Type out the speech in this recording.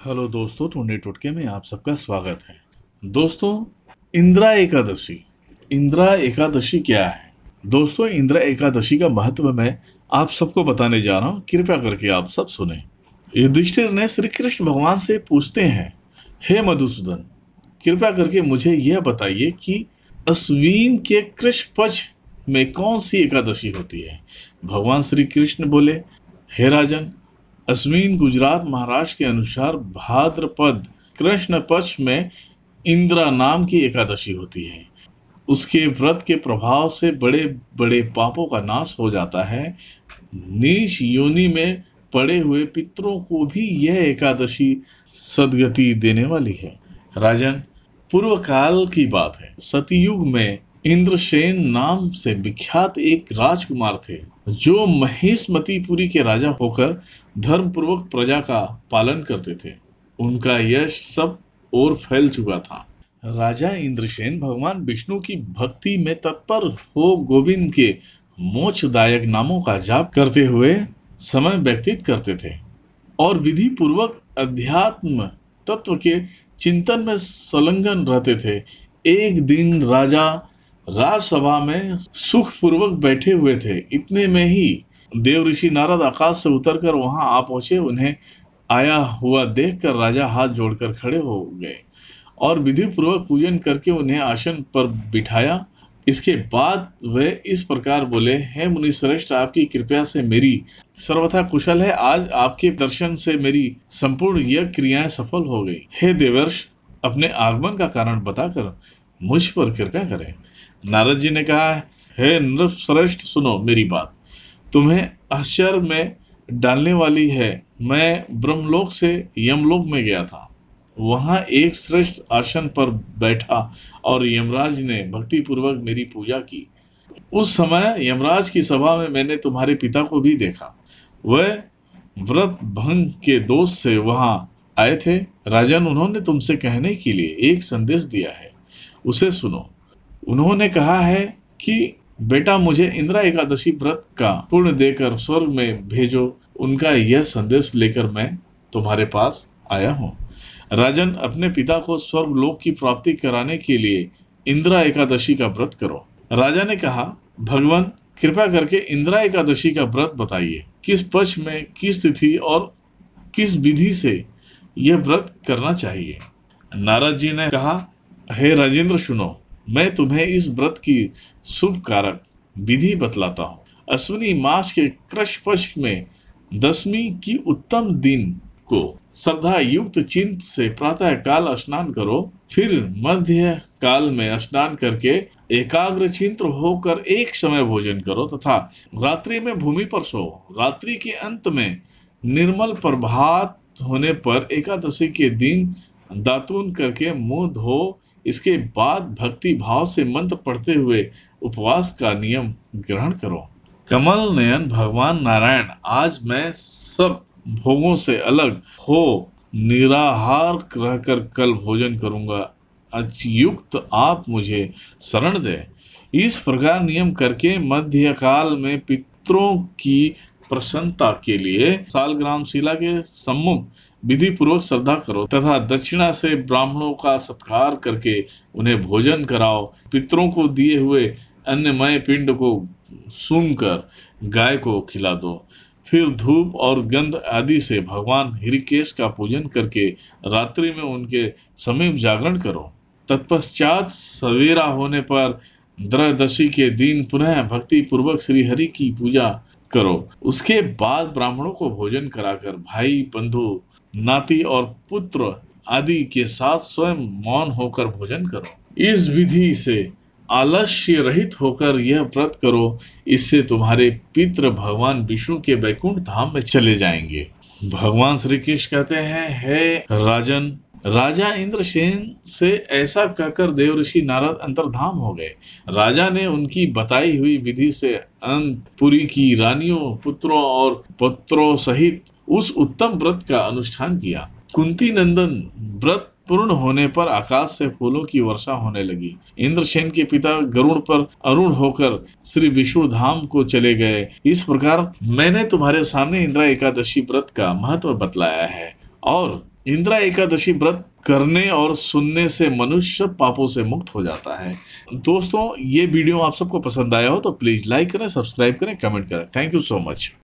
Hello दोस्तों, टुंडे टुटके में आप सबका स्वागत है। दोस्तों, इंदिरा एकादशी। इंदिरा एकादशी क्या है? दोस्तों, इंदिरा एकादशी का महत्व मैं आप सबको बताने जा रहा हूँ। कृपया करके आप सब सुने। युधिष्ठिर ने श्री कृष्ण भगवान से पूछते हैं, हे मधुसूदन, कृपया करके मुझे यह बताइए कि अश्विन के कृष्ण पक्ष में कौन सी एकादशी होती है? भगवान श्री कृष्ण बोले, हे राजन, अश्विन गुजरात महाराष्ट्र के अनुसार भाद्रपद कृष्ण पक्ष में इंदिरा नाम की एकादशी होती है। उसके व्रत के प्रभाव से बड़े बड़े पापों का नाश हो जाता है। नीच योनि में पड़े हुए पितरों को भी यह एकादशी सद्गति देने वाली है। राजन, पूर्व काल की बात है। सतयुग में इंद्रसेन नाम से विख्यात एक राजकुमार थे, जो महिष्मतीपुरी के राजा होकर धर्मपूर्वक प्रजा का पालन करते थे। उनका यश सब ओर फैल चुका था। राजा इंद्रसेन भगवान विष्णु की भक्ति में तत्पर हो गोविंद के मोक्षदायक नामों का जाप करते हुए समय व्यतीत करते थे और विधि पूर्वक अध्यात्म तत्व के चिंतन में संलग्न रहते थे। एक दिन राजा राजसभा में सुखपूर्वक बैठे हुए थे। इतने में ही देव ऋषि नारद आकाश से उतरकर वहां आ पहुंचे। उन्हें आया हुआ देखकर राजा हाथ जोड़कर खड़े हो गए और विधि पूर्वक पूजन करके उन्हें आसन पर बिठाया। इसके बाद वे इस प्रकार बोले, हे मुनि श्रेष्ठ, आपकी कृपा से मेरी सर्वथा कुशल है। आज आपके दर्शन से मेरी संपूर्ण यज्ञ क्रियाएं सफल हो गई। हे देवर्ष, अपने आगमन का कारण बताकर मुझ पर कृपा करें। नारद जी ने कहा, हे नृप श्रेष्ठ, सुनो मेरी बात, तुम्हें आश्चर्य में डालने वाली है। मैं ब्रह्मलोक से यमलोक में गया था। वहां एक श्रेष्ठ आसन पर बैठा और यमराज ने भक्ति पूर्वक मेरी पूजा की। उस समय यमराज की सभा में मैंने तुम्हारे पिता को भी देखा। वह व्रत भंग के दोष से वहां आए थे। राजन, उन्होंने तुमसे कहने के लिए एक संदेश दिया है, उसे सुनो। उन्होंने कहा है कि बेटा, मुझे इंदिरा एकादशी व्रत का पुण्य देकर स्वर्ग में भेजो। उनका यह संदेश लेकर मैं तुम्हारे पास आया हूँ। राजन, अपने पिता को स्वर्ग लोक की प्राप्ति कराने के लिए इंदिरा एकादशी का व्रत करो। राजा ने कहा, भगवान, कृपा करके इंदिरा एकादशी का व्रत बताइए। किस पक्ष में, किस तिथि और किस विधि से यह व्रत करना चाहिए? नारद जी ने कहा, हे राजेंद्र, सुनो, मैं तुम्हें इस व्रत की शुभ कारक विधि बतलाता हूँ। अश्विनी मास के कृष्ण पक्ष में दशमी की उत्तम दिन को श्रद्धा युक्त चिंत से प्रातः काल स्नान करो। फिर मध्य काल में स्नान करके एकाग्र चिंत होकर एक समय भोजन करो तथा रात्रि में भूमि पर सो। रात्रि के अंत में निर्मल प्रभात होने पर एकादशी के दिन दातून करके मुंह धो। इसके बाद भक्ति भाव से मंत्र पढ़ते हुए उपवास का नियम ग्रहण करो। कमल नयन भगवान नारायण, आज मैं सब भोगों से अलग हो निराहार रहकर कल भोजन करूंगा। अचयुक्त आप मुझे शरण दे। इस प्रकार नियम करके मध्य काल में पितरों की प्रसन्नता के लिए सालग्राम शिला के सम्मुख विधि पूर्वक श्रद्धा करो तथा दक्षिणा से ब्राह्मणों का सत्कार करके उन्हें भोजन कराओ। पितरों को दिए हुए अन्नमय पिंड को सूंघकर गाय को खिला दो। फिर धूप और गंध आदि से भगवान हृषिकेश का पूजन करके रात्रि में उनके समीप जागरण करो। तत्पश्चात सवेरा होने पर त्रयोदशी के दिन पुनः भक्ति पूर्वक श्री हरि की पूजा करो। उसके बाद ब्राह्मणों को भोजन कराकर भाई, बंधु, नाती और पुत्र आदि के साथ स्वयं मौन होकर भोजन करो। इस विधि से आलस्य रहित होकर यह व्रत करो। इससे तुम्हारे पितृ भगवान विष्णु के वैकुंठ धाम में चले जाएंगे। भगवान श्री कृष्ण कहते हैं, हे राजन, राजा इंद्रसेन से ऐसा कहकर देव ऋषि नारद अंतर्धाम हो गए। राजा ने उनकी बताई हुई विधि से अनंतपुरी की रानियों, पुत्रों और पुत्रों सहित उस उत्तम व्रत का अनुष्ठान किया। कुंती नंदन व्रत पूर्ण होने पर आकाश से फूलों की वर्षा होने लगी। इंद्रसेन के पिता गरुड़ पर अरुण होकर श्री विष्णु धाम को चले गए। इस प्रकार मैंने तुम्हारे सामने इंदिरा एकादशी व्रत का महत्व बतलाया है और इंदिरा एकादशी व्रत करने और सुनने से मनुष्य पापों से मुक्त हो जाता है। दोस्तों, ये वीडियो आप सबको पसंद आया हो तो प्लीज लाइक करें, सब्सक्राइब करें, कमेंट करें। Thank you so much.